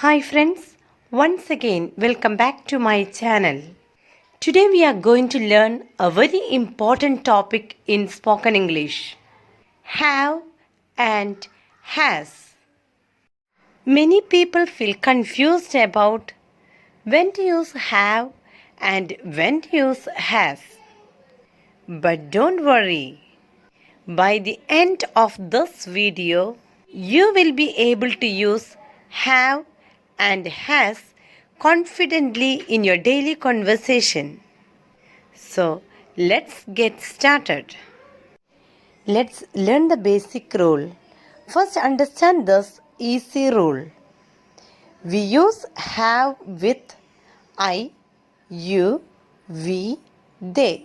Hi friends, once again welcome back to my channel. Today we are going to learn a very important topic in spoken English. Have and has. Many people feel confused about when to use have and when to use has. But don't worry. By the end of this video, you will be able to use have and has confidently in your daily conversation. So, let's get started. Let's learn the basic rule. First, understand this easy rule. We use have with I, you, we, they.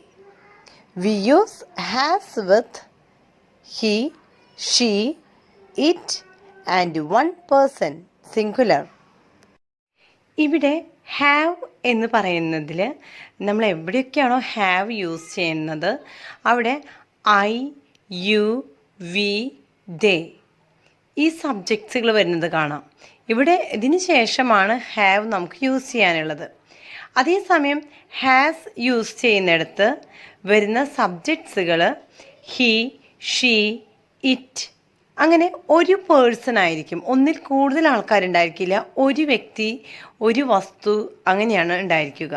We use has with he, she, it and one person singular. ഇവിടെ have എന്ന് പറയുന്നതിൽ നമ്മൾ എവിടെയൊക്കെയാണോ have use ചെയ്യുന്നത് അവിടെ I, U, V, ദേ ഈ സബ്ജക്ട്സുകൾ വരുന്നത് കാണാം. ഇവിടെ ഇതിന് ശേഷമാണ് ഹാവ് നമുക്ക് യൂസ് ചെയ്യാനുള്ളത്. അതേസമയം ഹാസ് യൂസ് ചെയ്യുന്നിടത്ത് വരുന്ന സബ്ജക്ട്സുകൾ ഹി, ഷീ, ഇറ്റ് അങ്ങനെ ഒരു പേഴ്സൺ ആയിരിക്കും. ഒന്നിൽ കൂടുതൽ ആൾക്കാരുണ്ടായിരിക്കില്ല. ഒരു വ്യക്തി, ഒരു വസ്തു അങ്ങനെയാണ് ഉണ്ടായിരിക്കുക.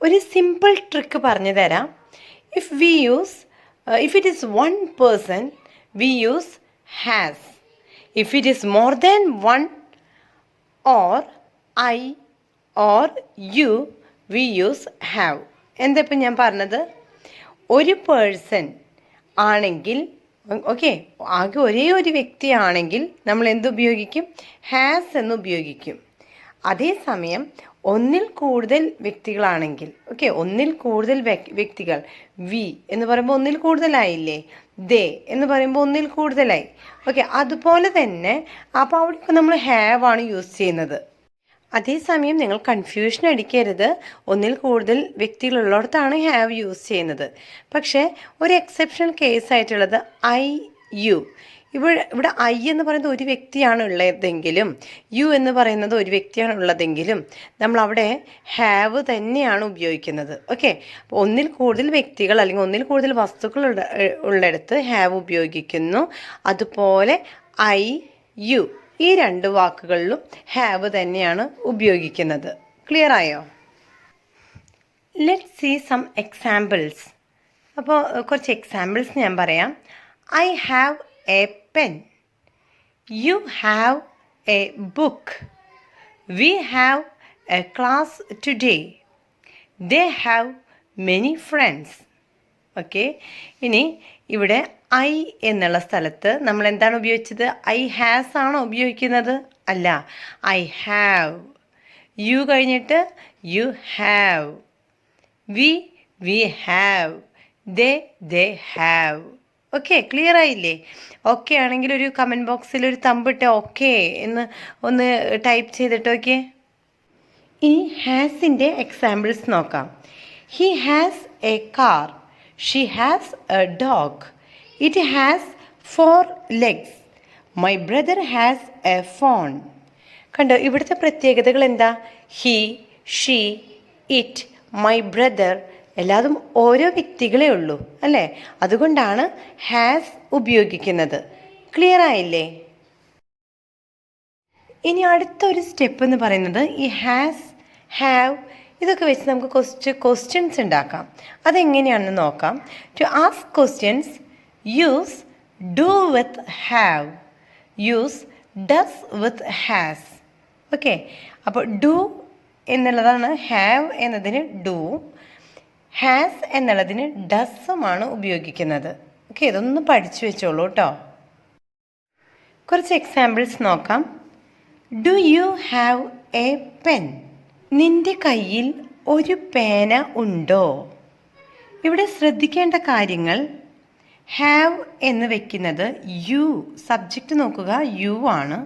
ഒരു സിമ്പിൾ ട്രിക്ക് പറഞ്ഞു തരാം. If it is one person we use has. If it is more than one or I or you we use have. എന്താ ഇപ്പം ഞാൻ പറഞ്ഞത്? ഒരു പേഴ്സൺ ആണെങ്കിൽ ഓക്കെ, ആകെ ഒരേ ഒരു വ്യക്തിയാണെങ്കിൽ നമ്മൾ എന്തുപയോഗിക്കും? ഹാസ് എന്ന് ഉപയോഗിക്കും. അതേസമയം ഒന്നിൽ കൂടുതൽ വ്യക്തികളാണെങ്കിൽ ഒന്നിൽ കൂടുതൽ വ്യക്തികൾ വി എന്ന് പറയുമ്പോൾ ഒന്നിൽ കൂടുതലായില്ലേ, ദേ എന്ന് പറയുമ്പോൾ ഒന്നിൽ കൂടുതലായി. അതുപോലെ തന്നെ അപ്പോൾ അവിടെ നമ്മൾ ഹാവ് ആണ് യൂസ് ചെയ്യുന്നത്. അതേസമയം നിങ്ങൾ കൺഫ്യൂഷൻ അടിക്കരുത്. ഒന്നിൽ കൂടുതൽ വ്യക്തികളുള്ളിടത്താണ് ഹാവ് യൂസ് ചെയ്യുന്നത്. പക്ഷേ ഒരു എക്സെപ്ഷണൽ കേസായിട്ടുള്ളത് ഐ, യു. ഇവിടെ ഐ എന്ന് പറയുന്നത് ഒരു വ്യക്തിയാണ് ഉള്ളതെങ്കിലും യു എന്ന് പറയുന്നത് ഒരു വ്യക്തിയാണ് ഉള്ളതെങ്കിലും നമ്മൾ അവിടെ ഹാവ് തന്നെയാണ് ഉപയോഗിക്കുന്നത്. അപ്പോൾ ഒന്നിൽ കൂടുതൽ വ്യക്തികൾ അല്ലെങ്കിൽ ഒന്നിൽ കൂടുതൽ വസ്തുക്കൾ ഉള്ളിടത്ത് ഹാവ് ഉപയോഗിക്കുന്നു. അതുപോലെ ഐ, യു ഈ രണ്ട് വാക്കുകളിലും ഹാവ് തന്നെയാണ് ഉപയോഗിക്കുന്നത്. ക്ലിയർ ആയോ? Let's see some examples. അപ്പോൾ കുറച്ച് എക്സാമ്പിൾസ് ഞാൻ പറയാം. I have a pen. You have a book. We have a class today. They have many friends. ഇനി ഇവിടെ ഐ എന്നുള്ള സ്ഥലത്ത് നമ്മൾ എന്താണ് ഉപയോഗിച്ചത്? ഐ ഹാസ് ആണോ ഉപയോഗിക്കുന്നത്? അല്ല, ഐ ഹാവ്. യു കഴിഞ്ഞിട്ട് you have. We have. They have. Clear ആയില്ലേ? ആണെങ്കിൽ ഒരു കമൻറ്റ് ബോക്സിൽ ഒരു തമ്പിട്ട് എന്ന് ഒന്ന് ടൈപ്പ് ചെയ്തിട്ട് ഇനി ഹാസിൻ്റെ എക്സാമ്പിൾസ് നോക്കാം. He has A car. She has A dog. It has 4 legs. My brother has a phone. കണ്ടോ, ഇവിടുത്തെ പ്രത്യേകതകൾ എന്താ? He, she, it, my brother എല്ലാതും ഓരോ വ്യക്തികളേ ഉള്ളൂ അല്ലേ? അതുകൊണ്ടാണ് ഹാസ് ഉപയോഗിക്കുന്നത്. ക്ലിയർ ആയില്ലേ? ഇനി അടുത്തൊരു സ്റ്റെപ്പ് എന്ന് പറയുന്നത് ഈ ഹാസ്, ഹാവ് ഇതൊക്കെ വെച്ച് നമുക്ക് കുറച്ച് ക്വസ്റ്റ്യൻസ് ഉണ്ടാക്കാം. അതെങ്ങനെയാണെന്ന് നോക്കാം. To ask questions use do with have. use does with has. അപ്പോൾ do എന്നുള്ളതാണ് ഹാവ് എന്നതിന് ഡു, ഹാസ് എന്നുള്ളതിന് ഡസുമാണ് ഉപയോഗിക്കുന്നത്. ഇതൊന്ന് പഠിച്ചു വെച്ചോളൂ കേട്ടോ. കുറച്ച് എക്സാമ്പിൾസ് നോക്കാം. Do you have a pen? നിന്റെ കയ്യിൽ ഒരു പേന ഉണ്ടോ? ഇവിടെ ശ്രദ്ധിക്കേണ്ട കാര്യങ്ങൾ, ഹാവ് എന്ന് വെക്കുന്നത് യു, സബ്ജക്റ്റ് നോക്കുക യു ആണ്.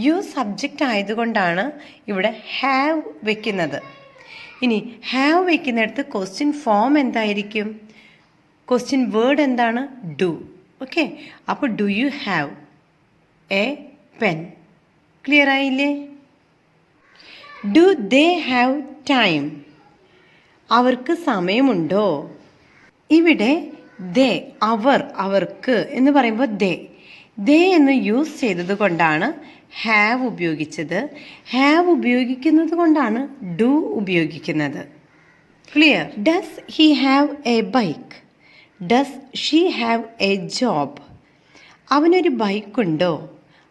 യു സബ്ജക്റ്റ് ആയതുകൊണ്ടാണ് ഇവിടെ ഹാവ് വെക്കുന്നത്. ഇനി ഹാവ് വെക്കുന്നിടത്ത് ക്വസ്റ്റ്യൻ ഫോം എന്തായിരിക്കും? ക്വസ്റ്റ്യൻ വേർഡ് എന്താണ്? ഡു. അപ്പോൾ do you have a pen? Clear ആയില്ലേ? Do they have time? അവർക്ക് സമയമുണ്ടോ? ഇവിടെ ദേ, അവർക്ക് എന്ന് പറയുമ്പോൾ ദേ എന്ന് യൂസ് ചെയ്തത് കൊണ്ടാണ് ഹാവ് ഉപയോഗിച്ചത്. ഹാവ് ഉപയോഗിക്കുന്നത് കൊണ്ടാണ് ഡു ഉപയോഗിക്കുന്നത്. Clear? Does he have a bike? Does she have a job? അവനൊരു ബൈക്കുണ്ടോ?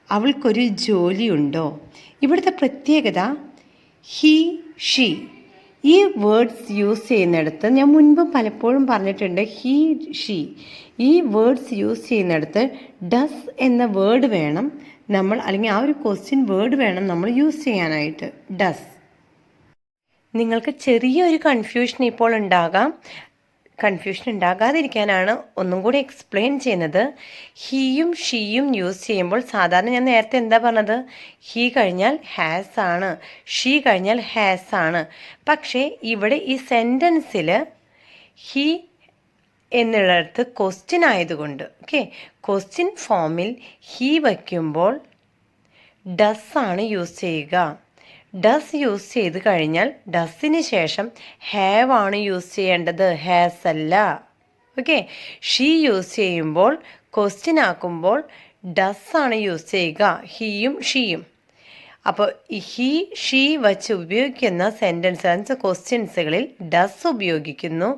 അവൾക്കൊരു ജോലിയുണ്ടോ? ഇവിടുത്തെ പ്രത്യേകത ഹി, ഷീ ഈ വേർഡ്സ് യൂസ് ചെയ്യുന്നിടത്ത് ഞാൻ മുൻപ് പലപ്പോഴും പറഞ്ഞിട്ടുണ്ട്. ഹി, ഷീ ഈ വേർഡ്സ് യൂസ് ചെയ്യുന്നിടത്ത് ഡസ് എന്ന വേർഡ് വേണം നമ്മൾ, അല്ലെങ്കിൽ ആ ഒരു ക്വസ്റ്റ്യൻ വേർഡ് വേണം നമ്മൾ യൂസ് ചെയ്യാനായിട്ട്. ഡസ്. നിങ്ങൾക്ക് ചെറിയൊരു കൺഫ്യൂഷൻ ഇപ്പോൾ ഉണ്ടാകാം. കൺഫ്യൂഷൻ ഉണ്ടാകാതിരിക്കാനാണ് ഒന്നും കൂടി എക്സ്പ്ലെയിൻ ചെയ്യുന്നത്. ഹീയും ഷീയും യൂസ് ചെയ്യുമ്പോൾ സാധാരണ ഞാൻ നേരത്തെ എന്താ പറഞ്ഞത്? ഹീ കഴിഞ്ഞാൽ ഹാസ് ആണ്, ഷീ കഴിഞ്ഞാൽ ഹാസ് ആണ്. പക്ഷേ ഇവിടെ ഈ സെൻറ്റൻസിൽ ഹീ എന്നുള്ളിടത്ത് ക്വസ്റ്റ്യൻ ആയതുകൊണ്ട്, ഓക്കെ, ക്വസ്റ്റ്യൻ ഫോമിൽ ഹീ വയ്ക്കുമ്പോൾ ഡസ് ആണ് യൂസ് ചെയ്യുക. ഡസ് യൂസ് ചെയ്ത് കഴിഞ്ഞാൽ ഡസ്സിന് ശേഷം ഹാവ് ആണ് യൂസ് ചെയ്യേണ്ടത്, ഹാസ് അല്ല. ഓക്കെ, ഷീ യൂസ് ചെയ്യുമ്പോൾ ക്വസ്റ്റ്യൻ ആക്കുമ്പോൾ ഡസ് ആണ് യൂസ് ചെയ്യുക, ഹീയും ഷീയും. അപ്പോൾ ഹീ, ഷീ വച്ച് ഉപയോഗിക്കുന്ന സെൻറ്റൻസ് ക്വസ്റ്റ്യൻസുകളിൽ ഡസ് ഉപയോഗിക്കുന്നു.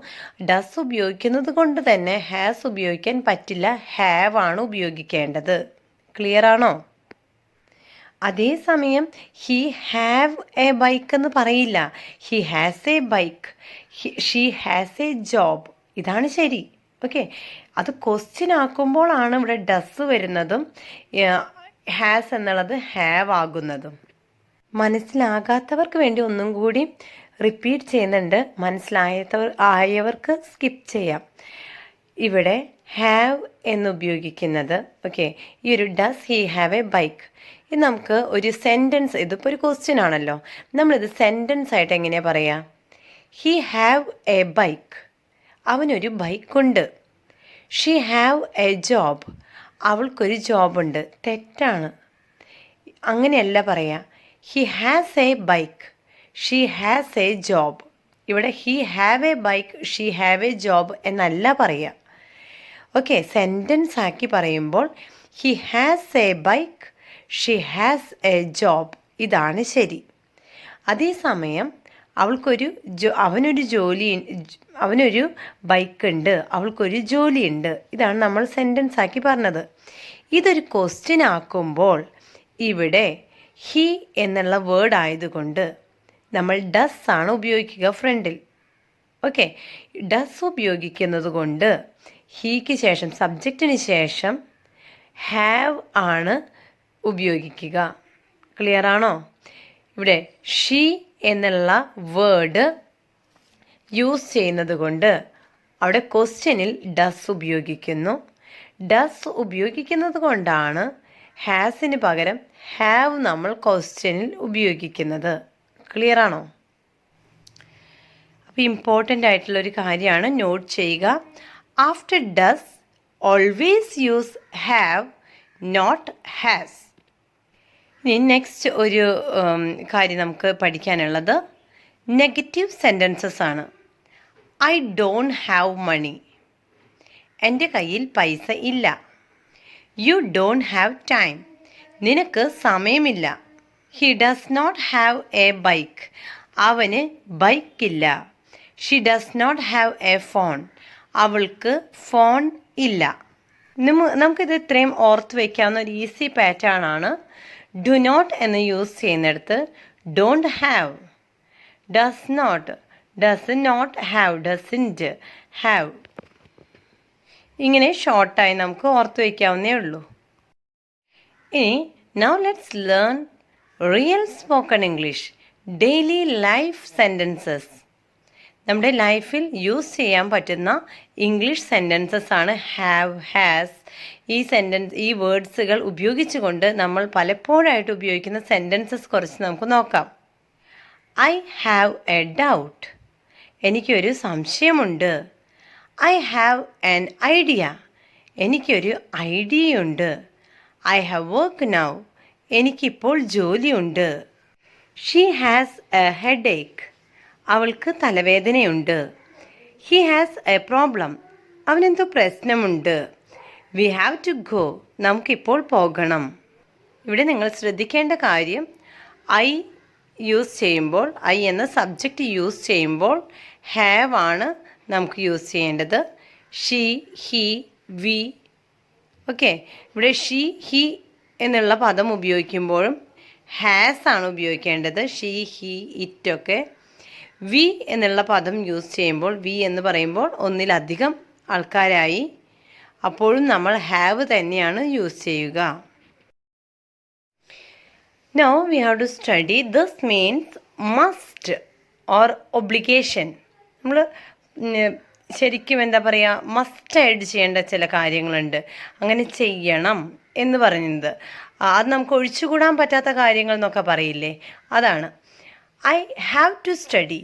ഡസ് ഉപയോഗിക്കുന്നത് കൊണ്ട് തന്നെ ഹാസ് ഉപയോഗിക്കാൻ പറ്റില്ല, ഹാവ് ആണ് ഉപയോഗിക്കേണ്ടത്. ക്ലിയർ ആണോ? അതേസമയം ഹി ഹാവ് എ ബൈക്ക് എന്ന് പറയില്ല. He has a bike, she has a job. ഇതാണ് ശരി. ഓക്കെ, അത് ക്വസ്റ്റ്യൻ ആക്കുമ്പോഴാണ് ഇവിടെ ഡസ് വരുന്നതും ഹാസ് എന്നുള്ളത് ഹാവ് ആകുന്നതും. മനസ്സിലാകാത്തവർക്ക് വേണ്ടി ഒന്നും കൂടി റിപ്പീറ്റ് ചെയ്യുന്നുണ്ട്. ആയവർക്ക് സ്കിപ്പ് ചെയ്യാം. ഇവിടെ ഹാവ് എന്ന് ഉപയോഗിക്കുന്നത്, ഓക്കെ, ഈ ഒരു does he have a bike, ഇത് നമുക്ക് ഒരു സെൻറ്റൻസ്, ഇതിപ്പോൾ ഒരു ക്വസ്റ്റ്യൻ ആണല്ലോ, നമ്മളിത് സെൻറ്റൻസ് ആയിട്ട് എങ്ങനെയാണ് പറയുക? ഹി ഹാവ് എ ബൈക്ക്, അവനൊരു ബൈക്കുണ്ട്. ഷീ ഹാവ് എ ജോബ്, അവൾക്കൊരു ജോബുണ്ട്. തെറ്റാണ്, അങ്ങനെയല്ല പറയുക. He has a bike, she has a job. ഇവിടെ he have a bike, she have a job എന്നല്ല പറയുക. ഓക്കെ, സെൻറ്റൻസ് ആക്കി പറയുമ്പോൾ he has a bike, she has a job, ഇതാണ് ശരി. അതേസമയം അവനൊരു ബൈക്കുണ്ട്, അവൾക്കൊരു ജോലിയുണ്ട്, ഇതാണ് നമ്മൾ സെൻറ്റൻസ് ആക്കി പറഞ്ഞത്. ഇതൊരു ക്വസ്റ്റ്യൻ ആക്കുമ്പോൾ ഇവിടെ ഹി എന്നുള്ള വേർഡ് ആയതുകൊണ്ട് നമ്മൾ ഡസ് ആണ് ഉപയോഗിക്കുക ഫ്രണ്ടിൽ. ഓക്കെ, ഡസ് ഉപയോഗിക്കുന്നത് കൊണ്ട് ഹീക്ക് ശേഷം, സബ്ജക്റ്റിന് ശേഷം ഹാവ് ആണ് ഉപയോഗിക്കുക. ക്ലിയർ ആണോ? ഇവിടെ ഷീ എന്നുള്ള വേർഡ് യൂസ് ചെയ്യുന്നത് കൊണ്ട് അവിടെ ക്വസ്റ്റ്യനിൽ ഡസ് ഉപയോഗിക്കുന്നു. ഡസ് ഉപയോഗിക്കുന്നത് കൊണ്ടാണ് ഹാസിന് പകരം ഹാവ് നമ്മൾ ക്വസ്റ്റ്യനിൽ ഉപയോഗിക്കുന്നത്. ക്ലിയർ ആണോ? അപ്പോൾ ഇമ്പോർട്ടൻ്റ് ആയിട്ടുള്ളൊരു കാര്യമാണ്, നോട്ട് ചെയ്യുക. After does always use have, not has. ഇനി നെക്സ്റ്റ് ഒരു കാര്യം നമുക്ക് പഠിക്കാനുള്ളത് നെഗറ്റീവ് സെൻറ്റൻസസ് ആണ്. ഐ ഡോണ്ട് ഹാവ് മണി, എൻ്റെ കയ്യിൽ പൈസ ഇല്ല. യു ഡോണ്ട് ഹാവ് ടൈം, നിനക്ക് സമയമില്ല. He does not have a bike, അവന് ബൈക്കില്ല. She does not have a phone, അവൾക്ക് ഫോൺ ഇല്ല. നമുക്കിത് ഇത്രയും ഓർത്ത് വയ്ക്കാവുന്ന ഒരു ഈസി പാറ്റേൺ ആണ്. ഡു നോട്ട് എന്ന് യൂസ് ചെയ്യുന്നിടത്ത് don't have, does not, does not have, doesn't have. ഇങ്ങനെ ഷോർട്ടായി നമുക്ക് ഓർത്ത് വയ്ക്കാവുന്നേ ഉള്ളൂ. ഇനി now let's learn real spoken English daily life sentences. നമ്മുടെ ലൈഫിൽ യൂസ് ചെയ്യാൻ പറ്റുന്ന ഇംഗ്ലീഷ് സെൻറ്റൻസസ് ആണ് ഹാവ്, ഹാസ്. ഈ വേർഡ്സുകൾ ഉപയോഗിച്ചുകൊണ്ട് നമ്മൾ പലപ്പോഴായിട്ട് ഉപയോഗിക്കുന്ന സെൻറ്റൻസസ് കുറച്ച് നമുക്ക് നോക്കാം. ഐ ഹാവ് എ ഡൗട്ട്, എനിക്കൊരു സംശയമുണ്ട്. ഐ ഹാവ് ആൻ ഐഡിയ, എനിക്കൊരു ഐഡിയയുണ്ട്. ഐ ഹാവ് വർക്ക് നൗ, എനിക്കിപ്പോൾ ജോലിയുണ്ട്. She has a headache. അവൾക്ക് തലവേദനയുണ്ട്. He has a problem. അവനെന്തോ പ്രശ്നമുണ്ട്. We have to go. നമുക്കിപ്പോൾ പോകണം. ഇവിടെ നിങ്ങൾ ശ്രദ്ധിക്കേണ്ട കാര്യം ഐ യൂസ് ചെയ്യുമ്പോൾ, ഐ എന്ന സബ്ജക്റ്റ് യൂസ് ചെയ്യുമ്പോൾ ഹാവ് ആണ് നമുക്ക് യൂസ് ചെയ്യേണ്ടത്. She, he, we. ഓക്കെ, ഇവിടെ ഷീ, ഹി എന്നുള്ള പദം ഉപയോഗിക്കുമ്പോഴും ഹാസ് ആണ് ഉപയോഗിക്കേണ്ടത്. ഷീ, ഹി, ഇറ്റ് ഒക്കെ. വി എന്നുള്ള പദം യൂസ് ചെയ്യുമ്പോൾ, വി എന്ന് പറയുമ്പോൾ ഒന്നിലധികം ആൾക്കാരായി, അപ്പോഴും നമ്മൾ ഹാവ് തന്നെയാണ് യൂസ് ചെയ്യുക. Now we have to study. This means must or obligation. നമ്മൾ ശരിക്കും എന്താ പറയുക, മസ്റ്റായിട്ട് ചെയ്യേണ്ട ചില കാര്യങ്ങളുണ്ട്. അങ്ങനെ ചെയ്യണം എന്ന് പറയുന്നത് അത് നമുക്ക് ഒഴിച്ചുകൂടാൻ പറ്റാത്ത കാര്യങ്ങൾ എന്നൊക്കെ പറയില്ലേ, അതാണ്. I have to study.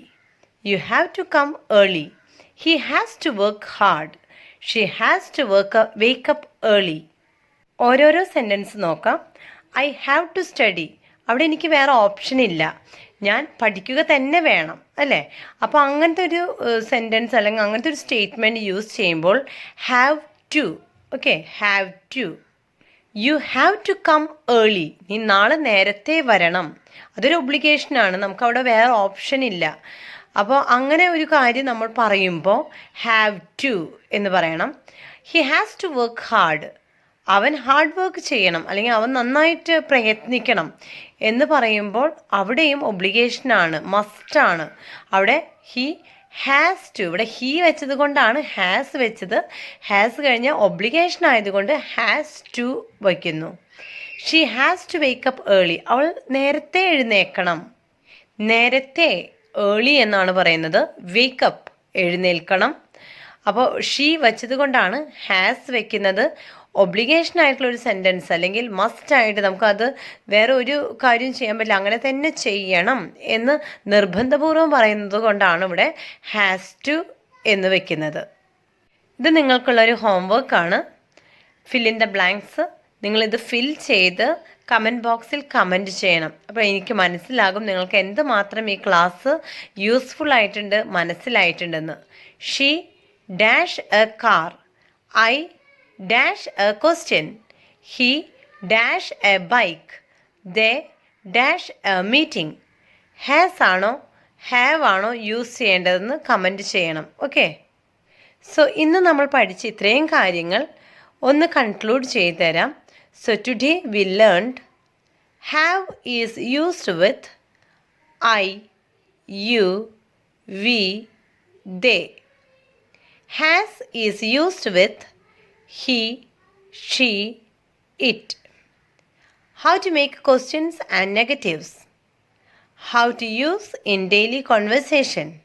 You have to come early. He has to work hard. She has to wake up early. ഓരോരോ സെൻറ്റൻസ് നോക്കാം. I have to study. അവിടെ എനിക്ക് വേറെ ഓപ്ഷൻ ഇല്ല, ഞാൻ പഠിക്കുക തന്നെ വേണം, അല്ലേ? അപ്പോൾ അങ്ങനത്തെ ഒരു സെൻറ്റൻസ് അല്ലെങ്കിൽ അങ്ങനത്തെ ഒരു സ്റ്റേറ്റ്മെൻറ്റ് യൂസ് ചെയ്യുമ്പോൾ have to. Okay, have to. You have to come early. നീ നാളെ നേരത്തെ വരണം. അതൊരു ഒബ്ലിഗേഷനാണ്, നമുക്കവിടെ വേറെ ഓപ്ഷൻ ഇല്ല. അപ്പോൾ അങ്ങനെ ഒരു കാര്യം നമ്മൾ പറയുമ്പോൾ ഹാവ് ടു എന്ന് പറയണം. He has to work hard. അവൻ ഹാർഡ് വർക്ക് ചെയ്യണം, അല്ലെങ്കിൽ അവൻ നന്നായിട്ട് പ്രയത്നിക്കണം എന്ന് പറയുമ്പോൾ അവിടെയും ഒബ്ലിഗേഷനാണ്, മസ്റ്റാണ്. അവിടെ ഹി ഹാസ് ടു. ഇവിടെ ഹി വെച്ചത് കൊണ്ടാണ് ഹാസ് വെച്ചത്. ഹാസ് കഴിഞ്ഞാൽ ഒബ്ലിഗേഷൻ ആയതുകൊണ്ട് ഹാസ് ടു വയ്ക്കുന്നു. She has to wake up early. അവൾ നേരത്തെ എഴുന്നേൽക്കണം. നേരത്തെ, ഏർലി എന്നാണ് പറയുന്നത്. വേക്കപ്പ്, എഴുന്നേൽക്കണം. അപ്പോൾ ഷീ വച്ചത് കൊണ്ടാണ് ഹാസ് വെക്കുന്നത്. ഒബ്ലിഗേഷൻ ആയിട്ടുള്ള ഒരു സെൻറ്റൻസ് അല്ലെങ്കിൽ മസ്റ്റായിട്ട് നമുക്കത് വേറെ ഒരു കാര്യം ചെയ്യാൻ പറ്റില്ല, അങ്ങനെ തന്നെ ചെയ്യണം എന്ന് നിർബന്ധപൂർവ്വം പറയുന്നത് കൊണ്ടാണ് ഇവിടെ ഹാസ് ടു എന്ന് വെക്കുന്നത്. ഇത് നിങ്ങൾക്കുള്ളൊരു ഹോംവർക്കാണ്. Fill in the blanks. നിങ്ങളിത് ഫിൽ ചെയ്ത് കമൻറ്റ് ബോക്സിൽ കമൻറ്റ് ചെയ്യണം. അപ്പോൾ എനിക്ക് മനസ്സിലാകും നിങ്ങൾക്ക് എന്തുമാത്രം ഈ ക്ലാസ് യൂസ്ഫുൾ ആയിട്ടുണ്ട്, മനസ്സിലായിട്ടുണ്ടെന്ന്. She dash a car. I dash a question. He dash a bike. They dash a meeting. Has ആണോ have ആണോ യൂസ് ചെയ്യേണ്ടതെന്ന് കമൻറ്റ് ചെയ്യണം. ഓക്കെ, സോ ഇന്ന് നമ്മൾ പഠിച്ച ഇത്രയും കാര്യങ്ങൾ ഒന്ന് കൺക്ലൂഡ് ചെയ്ത് തരാം. So today we learned have is used with I, you, we, they. Has is used with he, she, it. How to make questions and negatives. How to use in daily conversation.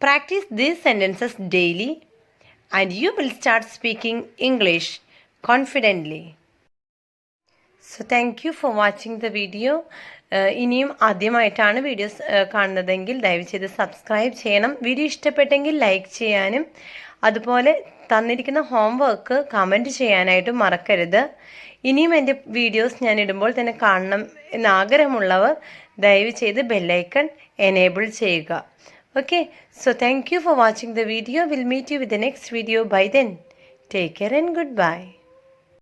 Practice these sentences daily and you will start speaking English confidently. So thank you for watching the video. ഇനിയും ആദ്യമായിട്ടാണ് videos കാണുന്നതെങ്കിൽ ദയവ് ചെയ്ത് subscribe ചെയ്യണം. Video ഇഷ്ടപ്പെട്ടെങ്കിൽ like ചെയ്യാനും അതുപോലെ തന്നിരിക്കുന്ന ഹോംവർക്ക് കമൻറ്റ് ചെയ്യാനായിട്ടും മറക്കരുത്. ഇനിയും എൻ്റെ വീഡിയോസ് ഞാൻ ഇടുമ്പോൾ തന്നെ കാണണം എന്നാഗ്രഹമുള്ളവർ ദയവ് ചെയ്ത് ബെല്ലൈക്കൺ എനേബിൾ ചെയ്യുക. Okay, so thank you for watching the video. Will meet you with the next video. Bye then, take care and good bye.